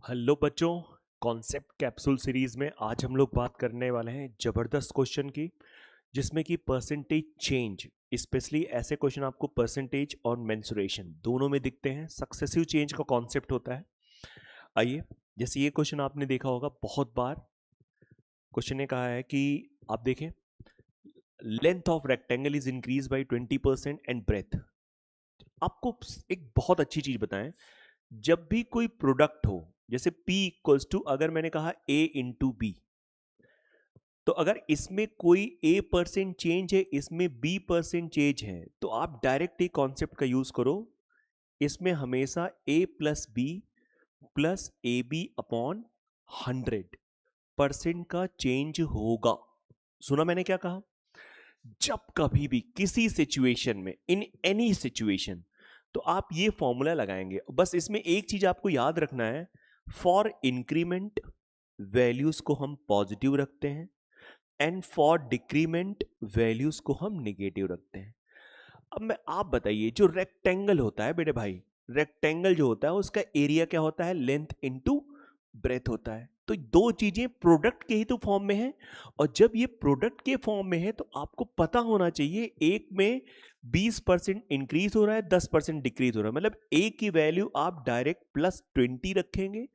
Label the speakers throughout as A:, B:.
A: Hello बच्चों, concept capsule series में आज हम लोग बात करने वाले हैं जबरदस्त क्वेश्चन की, जिसमें कि परसेंटेज चेंज, स्पेशली ऐसे क्वेश्चन आपको परसेंटेज और मेंसुरेशन दोनों में दिखते हैं। सक्सेसिव चेंज का कॉन्सेप्ट होता है। आइए, जैसे ये क्वेश्चन आपने देखा होगा बहुत बार। क्वेश्चन ने कहा है कि आप देखें, length of rectangle is increase by 20% and breadth. आपको एक बहुत अच्छी चीज बताएं, जब भी कोई प्रोडक्ट हो, जैसे P इक्वल्स टू, अगर मैंने कहा A इंटू बी, तो अगर इसमें कोई A% चेंज है, इसमें B% चेंज है, तो आप डायरेक्ट एक कॉन्सेप्ट का यूज करो। इसमें हमेशा A plus B plus A B upon 100% का चेंज होगा। सुना मैंने क्या कहा? जब कभी भी किसी सिचुएशन में, इन एनी सिचुएशन, तो आप ये फॉर्मूला लगाएंगे। बस इसमें एक चीज आपको याद रखना है, फॉर इंक्रीमेंट वैल्यूज को हम पॉजिटिव रखते हैं एंड फॉर डिक्रीमेंट वैल्यूज को हम नेगेटिव रखते हैं। अब मैं आप बताइए, जो रेक्टेंगल होता है बेटे भाई, रेक्टेंगल जो होता है उसका एरिया क्या होता है? लेंथ इनटू ब्रेथ होता है। तो दो चीजें प्रोडक्ट के ही तो फॉर्म में है, और जब ये प्रोडक्ट के फॉर्म में है तो आपको पता होना चाहिए, एक में 20% इंक्रीज हो रहा है, 10% डिक्रीज हो रहा है। मतलब ए की वैल्यू आप डायरेक्ट +20 रखेंगे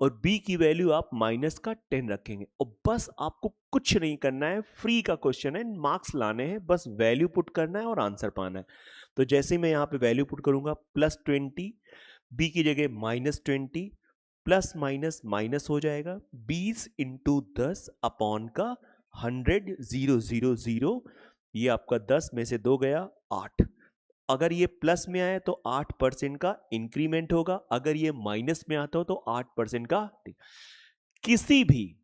A: और बी की वैल्यू आप -10 रखेंगे, और बस आपको कुछ नहीं करना है। फ्री का क्वेश्चन है, मार्क्स लाने हैं, बस वैल्यू पुट करना है और आंसर पाना है। तो जैसे मैं यहां पे वैल्यू पुट करूंगा +20, बी की जगह -20, प्लस माइनस माइनस हो जाएगा, 20 इंटू 10 अपॉन का 100, 0 0 0, ये आपका 10 में से 2 गया 8। अगर ये प्लस में आए तो 8% का इंक्रीमेंट होगा, अगर ये माइनस में आता हो तो 8% का। किसी भी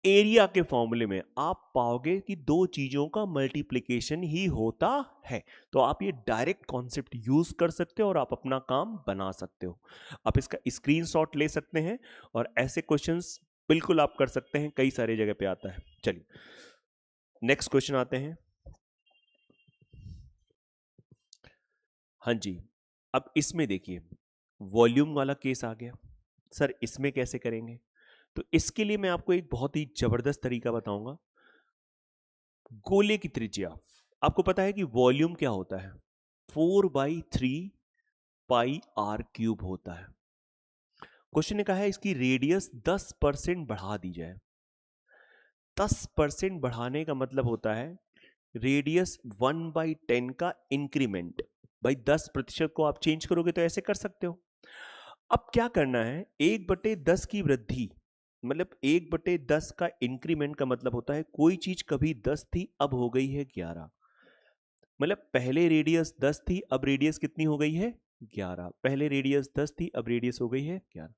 A: एरिया के फॉर्मूले में आप पाओगे कि दो चीजों का मल्टीप्लिकेशन ही होता है। तो आप ये डायरेक्ट कॉन्सेप्ट यूज कर सकते हो और आप अपना काम बना सकते हो। आप इसका स्क्रीनशॉट ले सकते हैं और ऐसे क्वेश्चंस बिल्कुल आप कर सकते हैं, कई सारी जगह पे आता है। चलिए नेक्स्ट क्वेश्चन आते हैं। हाँ जी, अब इसमें देखिए वॉल्यूम वाला केस आ गया। सर इसमें कैसे करेंगे? तो इसके लिए मैं आपको एक बहुत ही जबरदस्त तरीका बताऊंगा। गोले की त्रिज्या, आपको पता है कि वॉल्यूम क्या होता है? 4/3 पाई आर क्यूब होता है। क्वेश्चन ने कहा है इसकी रेडियस 10% बढ़ा दी जाए। 10% बढ़ाने का मतलब होता है रेडियस 1/10 का इंक्रीमेंट। भाई 10% को आप चेंज करोगे तो ऐसे कर सकते हो। अब क्या करना है, 1/10 की वृद्धि, मतलब 1/10 का इंक्रीमेंट का मतलब होता है कोई चीज कभी 10 थी अब हो गई है 11। मतलब पहले रेडियस 10 थी, अब रेडियस कितनी हो गई है? 11। पहले रेडियस 10 थी, अब रेडियस हो गई है 11।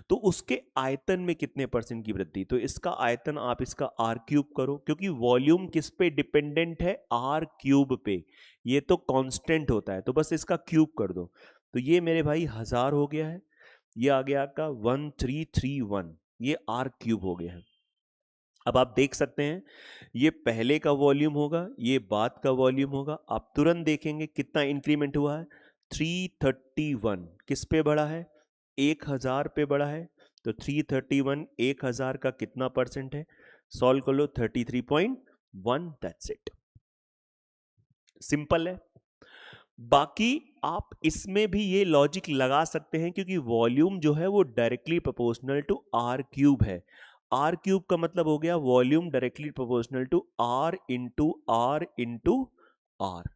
A: तो उसके आयतन में कितने % की वृद्धि? तो इसका आयतन आप इसका आर क्यूब करो, क्योंकि वॉल्यूम किस पे डिपेंडेंट है? आर क्यूब पे। ये तो कांस्टेंट होता है, तो बस इसका क्यूब कर दो। तो ये मेरे भाई 1000 हो गया है, ये आ गया आपका 1331, ये आर क्यूब हो गया है। अब आप देख सकते हैं ये पहले का वॉल्यूम होगा, ये बाद का वॉल्यूम होगा। आप तुरंत देखेंगे कितना इंक्रीमेंट हुआ है। 331 किस पे बढ़ा है? 1000 पे बढ़ा है। तो 331 1000 का कितना % है? सॉल्व कर लो, 33.1। दैट्स इट, सिंपल है। बाकी आप इसमें भी ये लॉजिक लगा सकते हैं, क्योंकि वॉल्यूम जो है वो directly proportional to r cube है। आर क्यूब का मतलब हो गया volume directly proportional to r into r into r.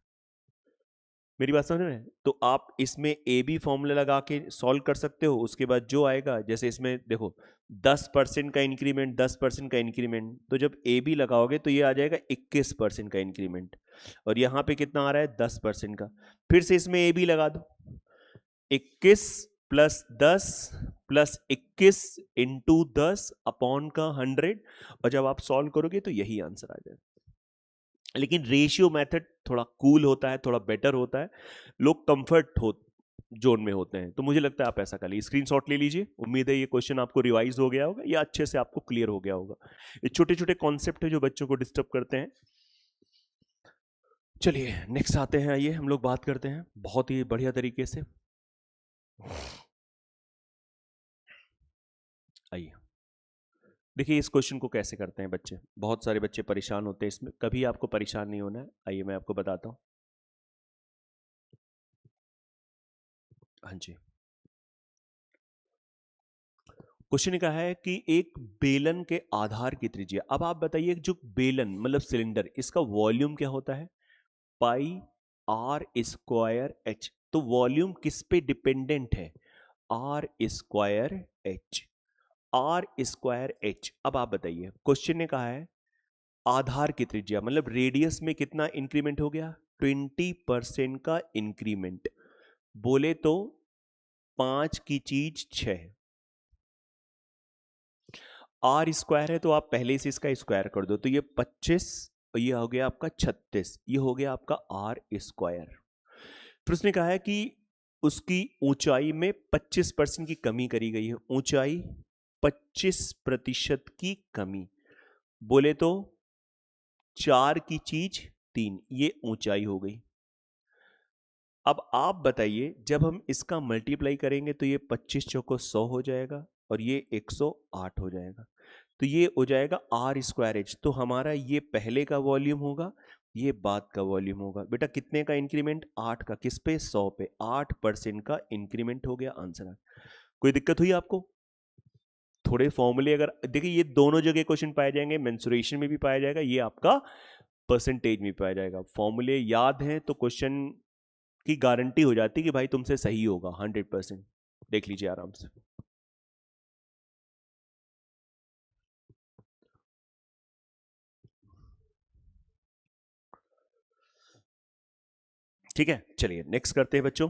A: मेरी बात समझ रहे हैं? तो आप इसमें ए बी फॉर्मूला लगा के सॉल्व कर सकते हो। उसके बाद जो आएगा, जैसे इसमें देखो 10% का इंक्रीमेंट, 10% का इंक्रीमेंट, तो जब ए बी लगाओगे तो ये आ जाएगा 21% का इंक्रीमेंट, और यहाँ पे कितना आ रहा है? 10% का। फिर से इसमें ए बी लगा दो, 21 प्लस 10 प्लस 21 इंटू 10 अपॉन का 100, और जब आप सॉल्व करोगे तो यही आंसर आ जाएगा। लेकिन रेशियो मेथड थोड़ा कूल होता है, थोड़ा बेटर होता है, लोग कंफर्ट हो जोन में होते हैं, तो मुझे लगता है आप ऐसा कर लीजिए, स्क्रीनशॉट ले लीजिए। उम्मीद है ये क्वेश्चन आपको रिवाइज हो गया होगा या अच्छे से आपको क्लियर हो गया होगा। ये छोटे छोटे कॉन्सेप्ट है जो बच्चों को डिस्टर्ब करते हैं। चलिए नेक्स्ट आते हैं, आइए हम लोग बात करते हैं बहुत ही बढ़िया तरीके से। आइए देखिए इस क्वेश्चन को कैसे करते हैं बच्चे। बहुत सारे बच्चे परेशान होते हैं इसमें, कभी आपको परेशान नहीं होना है। आइए मैं आपको बताता हूं। हाँ जी, क्वेश्चन का है कि एक बेलन के आधार की त्रिज्या। अब आप बताइए जो बेलन मतलब सिलेंडर, इसका वॉल्यूम क्या होता है? Pi r square h. तो वॉल्यूम किस पे डिपेंडेंट है? R square h. R square h. अब आप बताइए क्वेश्चन ने कहा है आधार की त्रिज्या मतलब रेडियस में कितना इंक्रीमेंट हो गया? 20% का इंक्रीमेंट। बोले तो 5 की चीज 6। आर स्क्वायर है तो आप पहले से इसका स्क्वायर कर दो, तो ये 25, ये हो गया आपका 36, ये हो गया आपका आर स्क्वायर। फिर उसने कहा है कि उसकी ऊंचाई में 25% की कमी करी गई है। ऊंचाई 25% की कमी, बोले तो 4 की चीज 3, ये ऊंचाई हो गई। अब आप बताइए जब हम इसका मल्टीप्लाई करेंगे तो ये 25 चौको 100 हो जाएगा और ये 108 हो जाएगा, तो ये हो जाएगा आर स्क्वायर एच। तो हमारा ये पहले का वॉल्यूम होगा, ये बाद का वॉल्यूम होगा। बेटा कितने का इंक्रीमेंट? 8 का। किस पे? 100 पे। 8% का इंक्रीमेंट हो गया। आंसर। कोई दिक्कत हुई आपको? थोड़े फॉर्मूले अगर देखिए, ये दोनों जगह क्वेश्चन पाए जाएंगे, मेंसुरेशन में भी पाया जाएगा, ये आपका परसेंटेज में पाया जाएगा। फॉर्मूले याद हैं तो क्वेश्चन की गारंटी हो जाती है कि भाई तुमसे सही होगा 100%। देख लीजिए आराम से। ठीक है, चलिए नेक्स्ट करते हैं बच्चों।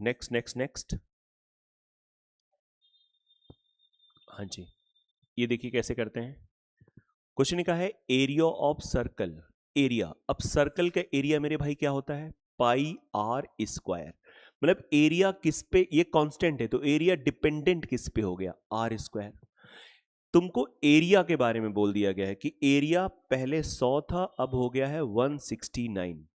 A: Next next next. हाँ जी, ये देखिए कैसे करते हैं। क्वेश्चन का है एरिया ऑफ सर्कल। एरिया, अब सर्कल का एरिया मेरे भाई क्या होता है? Pi r square. मतलब एरिया किस पे? ये कांस्टेंट है तो एरिया डिपेंडेंट किस पे हो गया? Are square. तुमको एरिया के बारे में बोल दिया गया है कि एरिया पहले 100 था, अब हो गया है 169।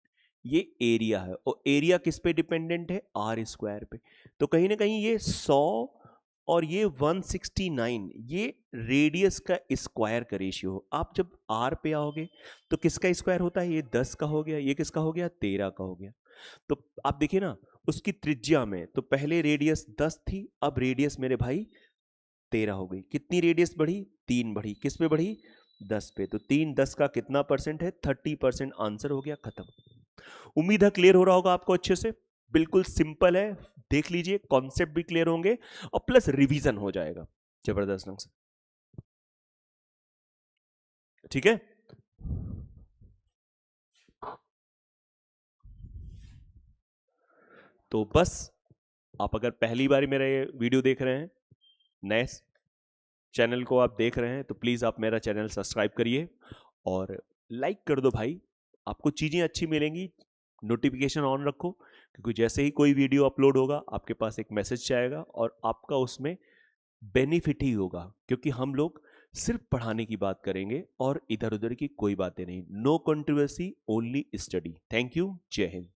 A: ये एरिया है और एरिया किस पे डिपेंडेंट है? आर स्क्वायर पे। तो कहीं ना कहीं ये 100 और ये 169 ये रेडियस का स्क्वायर का रेशियो। आप जब आर पे आओगे तो किसका स्क्वायर होता है? ये 10 का हो गया, ये किसका हो गया? 13 का हो गया। तो आप देखिए ना उसकी त्रिज्या में, तो पहले रेडियस 10 थी, अब रेडियस मेरे भाई 13 हो गई। कितनी रेडियस बढ़ी? 3 बढ़ी। किस पे बढ़ी? 10 पे। तो 3 10 का कितना परसेंट है? 30%। आंसर हो गया खत्म। उम्मीद है क्लियर हो रहा होगा आपको अच्छे से। बिल्कुल सिंपल है, देख लीजिए कॉन्सेप्ट भी क्लियर होंगे और प्लस रिवीजन हो जाएगा जबरदस्त ढंग से। ठीक है, तो बस आप अगर पहली बार मेरा ये वीडियो देख रहे हैं, नए चैनल को आप देख रहे हैं, तो प्लीज आप मेरा चैनल सब्सक्राइब करिए और लाइक कर दो भाई। आपको चीजें अच्छी मिलेंगी, नोटिफिकेशन ऑन रखो, क्योंकि जैसे ही कोई वीडियो अपलोड होगा आपके पास एक मैसेज जाएगा और आपका उसमें बेनिफिट ही होगा, क्योंकि हम लोग सिर्फ पढ़ाने की बात करेंगे और इधर उधर की कोई बातें नहीं। No controversy, only study. Thank you, Jai Hind.